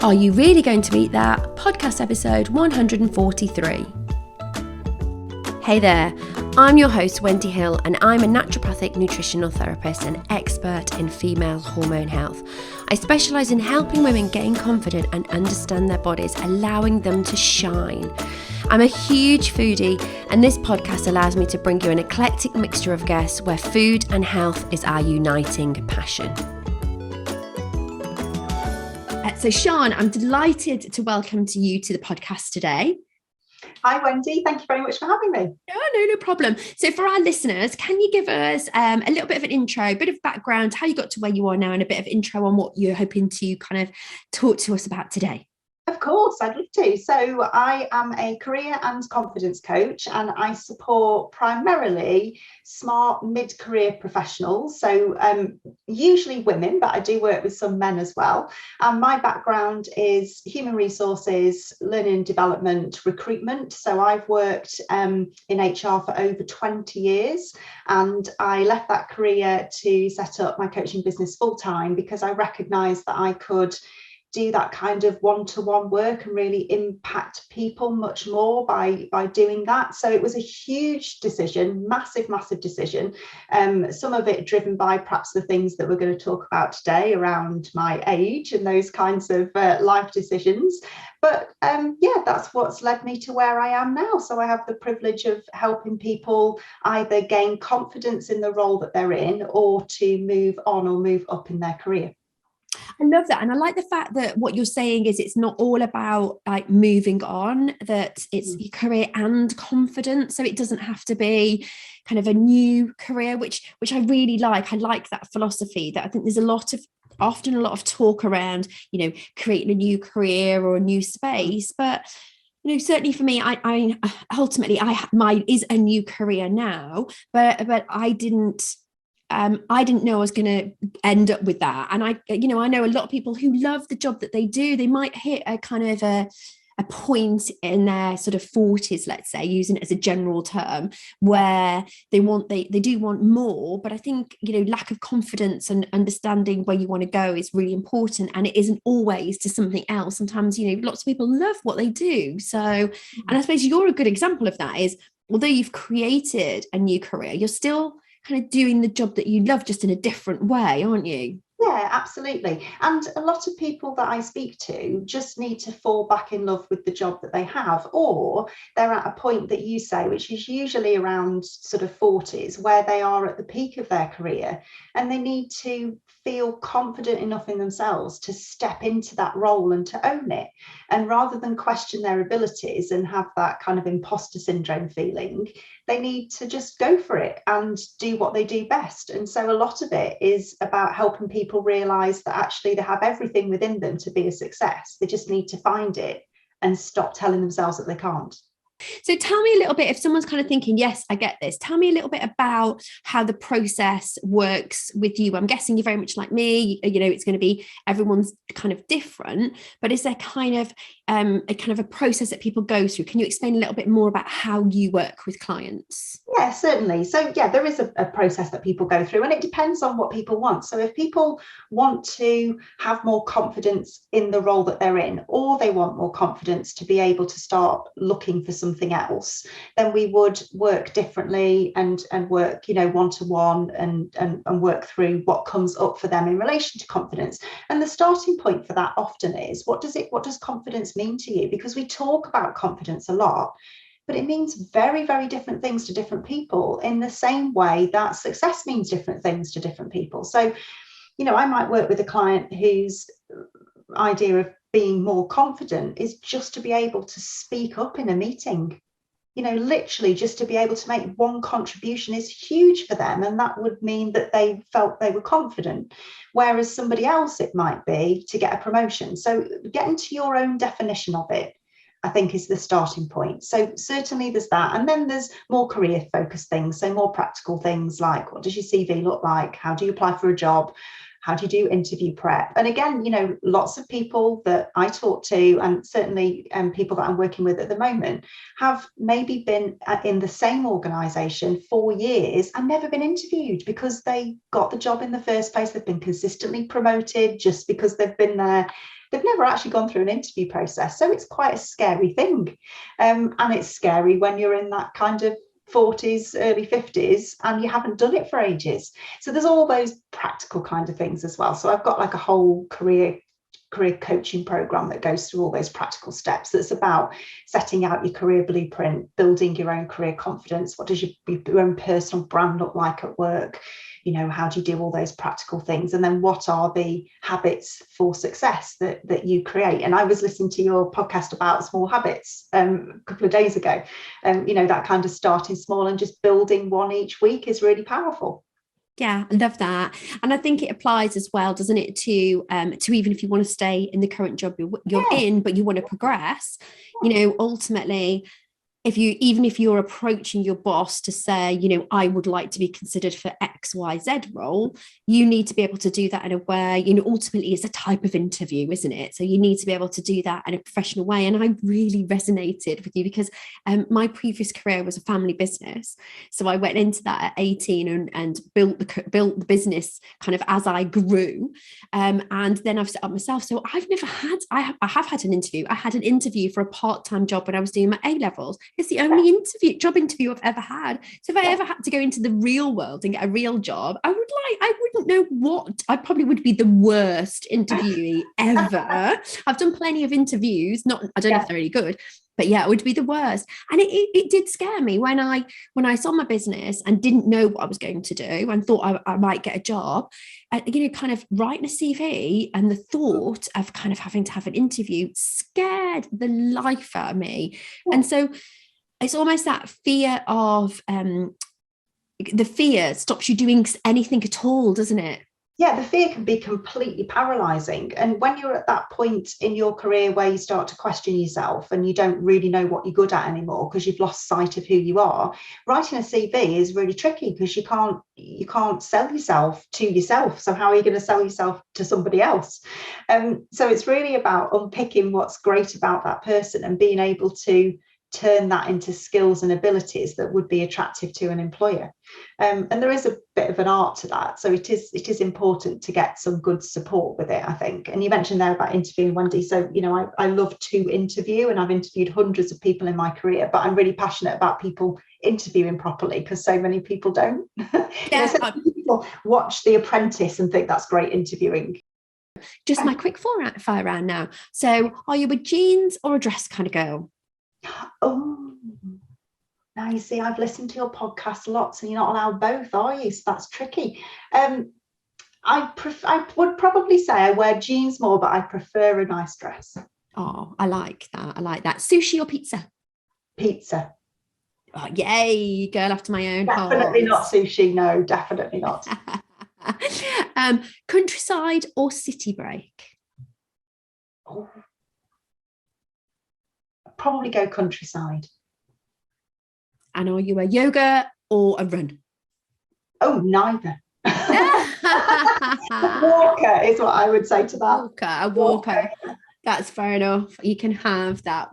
Are You Really Going to Eat That? Podcast episode 143. Hey there, I'm your host Wendy Hill and I'm a naturopathic nutritional therapist and expert in female hormone health. I specialise in helping women gain confidence and understand their bodies, allowing them to shine. I'm a huge foodie and this podcast allows me to bring you an eclectic mixture of guests where food and health is our uniting passion. So Sian, I'm delighted to welcome you to the podcast today. Hi Wendy, thank you very much for having me. No problem. So for our listeners, can you give us a little bit of an intro, a bit of background, how you got to where you are now and a bit of intro on what you're hoping to kind of talk to us about today? Of course, I'd love to. So I am a career and confidence coach and I support primarily smart mid-career professionals. So usually women, but I do work with some men as well. And my background is human resources, learning and development, recruitment. So I've worked in HR for over 20 years and I left that career to set up my coaching business full time because I recognised that I could do that kind of one-to-one work and really impact people much more by doing that. So it was a huge decision, massive decision. Some of it driven by perhaps the things that we're going to talk about today around my age and those kinds of life decisions. But that's what's led me to where I am now. So I have the privilege of helping people either gain confidence in the role that they're in or to move on or move up in their career. I love that. And I like the fact that what you're saying is it's not all about like moving on, that it's your career and confidence. So it doesn't have to be kind of a new career, which I really like. I like that philosophy that I think there's often a lot of talk around, creating a new career or a new space. But certainly for me, I ultimately mine is a new career now, but I didn't know I was going to end up with that. And I know a lot of people who love the job that they do. They might hit a kind of a point in their sort of 40s, let's say, using it as a general term, where they do want more. But I think, lack of confidence and understanding where you want to go is really important. And it isn't always to something else. Sometimes, lots of people love what they do. So, and I suppose you're a good example of that is, although you've created a new career, you're still kind of doing the job that you love, just in a different way, aren't you? Yeah, absolutely. And a lot of people that I speak to just need to fall back in love with the job that they have, or they're at a point that you say, which is usually around sort of 40s, where they are at the peak of their career and they need to feel confident enough in themselves to step into that role and to own it. And rather than question their abilities and have that kind of imposter syndrome feeling, they need to just go for it and do what they do best. And so a lot of it is about helping people realize that actually they have everything within them to be a success. They just need to find it and stop telling themselves that they can't. So tell me a little bit, if someone's kind of thinking, yes, I get this, tell me a little bit about how the process works with you. I'm guessing you're very much like me, it's going to be, everyone's kind of different, but is there kind of a process that people go through? Can you explain a little bit more about how you work with clients? Yeah, certainly. So there is a process that people go through and it depends on what people want. So if people want to have more confidence in the role that they're in, or they want more confidence to be able to start looking for something else, then we would work differently and work, one-to-one and work through what comes up for them in relation to confidence. And the starting point for that often is, what does confidence mean to you? Because we talk about confidence a lot, but it means very, very different things to different people, in the same way that success means different things to different people. So, I might work with a client whose idea of being more confident is just to be able to speak up in a meeting. Literally just to be able to make one contribution is huge for them. And that would mean that they felt they were confident. Whereas somebody else, it might be to get a promotion. So getting to your own definition of it, I think, is the starting point. So certainly there's that. And then there's more career focused things. So more practical things like, what does your CV look like? How do you apply for a job? How do you do interview prep? And again, lots of people that I talk to, and certainly people that I'm working with at the moment, have maybe been in the same organisation for years and never been interviewed because they got the job in the first place. They've been consistently promoted just because they've been there they've never actually gone through an interview process. So it's quite a scary thing. And it's scary when you're in that kind of 40s, early 50s, and you haven't done it for ages. So there's all those practical kind of things as well. So I've got like a whole career coaching program that goes through all those practical steps. That's about setting out your career blueprint, building your own career confidence. What does your own personal brand look like at work? You know, how do you do all those practical things? And then what are the habits for success that you create? And I was listening to your podcast about small habits a couple of days ago. You know, that kind of starting small and just building one each week is really powerful. Yeah, I love that. And I think it applies as well, doesn't it, to even if you want to stay in the current job you're in, but you want to progress, you know, ultimately, if you're approaching your boss to say, you know, I would like to be considered for XYZ role, you need to be able to do that in a way, you know, ultimately it's a type of interview, isn't it? So you need to be able to do that in a professional way. And I really resonated with you because my previous career was a family business. So I went into that at 18 and built the business kind of as I grew. And then I've set up myself. So I have had an interview. I had an interview for a part-time job when I was doing my A-levels. It's the only job interview I've ever had. So if I ever had to go into the real world and get a real job, I wouldn't know what. I probably would be the worst interviewee ever. I've done plenty of interviews. I don't know if they're really good, but yeah, it would be the worst. And it did scare me when I saw my business and didn't know what I was going to do and thought I might get a job. You know, kind of writing a CV and the thought of kind of having to have an interview scared the life out of me. And so it's almost that fear of the fear stops you doing anything at all, doesn't it? Yeah, the fear can be completely paralyzing. And when you're at that point in your career where you start to question yourself and you don't really know what you're good at anymore because you've lost sight of who you are, writing a CV is really tricky because you can't sell yourself to yourself. So how are you going to sell yourself to somebody else? So it's really about unpicking what's great about that person and being able to turn that into skills and abilities that would be attractive to an employer. And there is a bit of an art to that. So it is important to get some good support with it, I think. And you mentioned there about interviewing, Wendy. So, you know, I love to interview and I've interviewed hundreds of people in my career, but I'm really passionate about people interviewing properly because so many people don't. Yeah, so people watch The Apprentice and think that's great interviewing. Just my quick fire round now. So are you a jeans or a dress kind of girl? Oh, now you see, I've listened to your podcast lots and you're not allowed both, are you? So that's tricky. I would probably say I wear jeans more, but I prefer a nice dress. Oh, I like that. Sushi or pizza? Pizza. Oh, yay, girl after my own heart. Definitely not sushi. No, definitely not. Countryside or city break? Oh. Probably go countryside. And are you a yoga or a run? Oh, neither. Walker is what I would say to that. A walker. That's fair enough. You can have that.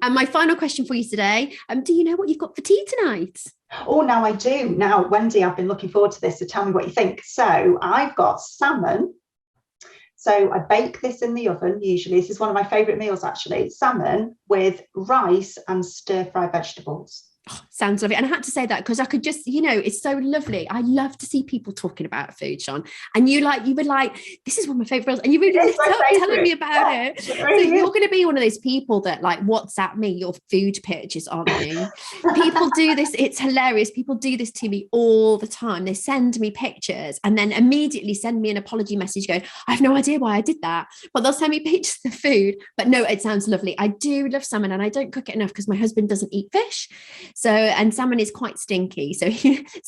And my final question for you today, do you know what you've got for tea tonight? Oh, now I do. Now, Wendy, I've been looking forward to this, so tell me what you think. So I've got salmon. So I bake this in the oven, usually. This is one of my favourite meals, actually. Salmon with rice and stir-fry vegetables. Oh, sounds lovely. And I had to say that because I could just, you know, it's so lovely. I love to see people talking about food, Sian. And you were like, this is one of my favourite meals. And you really lit up telling me about it. So you're going to be one of those people that like WhatsApp me your food pictures, aren't you? People do this. It's hilarious. People do this to me all the time. They send me pictures and then immediately send me an apology message going, I have no idea why I did that. But they'll send me pictures of food. But no, it sounds lovely. I do love salmon and I don't cook it enough because my husband doesn't eat fish. So, and salmon is quite stinky. So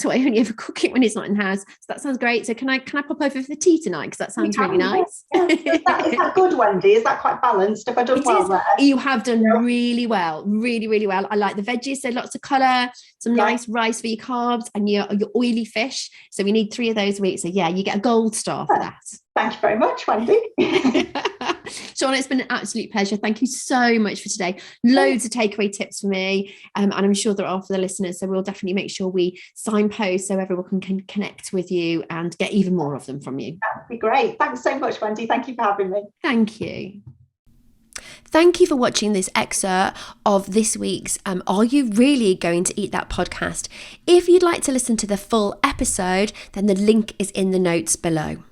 I only ever cook it when he's not in the house. So that sounds great. So can I pop over for the tea tonight? Because that sounds really nice. Yeah. Is that good, Wendy? Is that quite balanced? Have I done well there? You have done really well. Really, really well. I like the veggies. So lots of colour, some nice rice for your carbs and your oily fish. So we need 3 of those a week. So yeah, you get a gold star for that. Thank you very much, Wendy. Shauna, it's been an absolute pleasure. Thank you so much for today. Loads of takeaway tips for me, and I'm sure there are for the listeners. So we'll definitely make sure we signpost so everyone can connect with you and get even more of them from you. That'd be great. Thanks so much, Wendy. Thank you for having me. Thank you. Thank you for watching this excerpt of this week's Are You Really Going to Eat That podcast? If you'd like to listen to the full episode, then the link is in the notes below.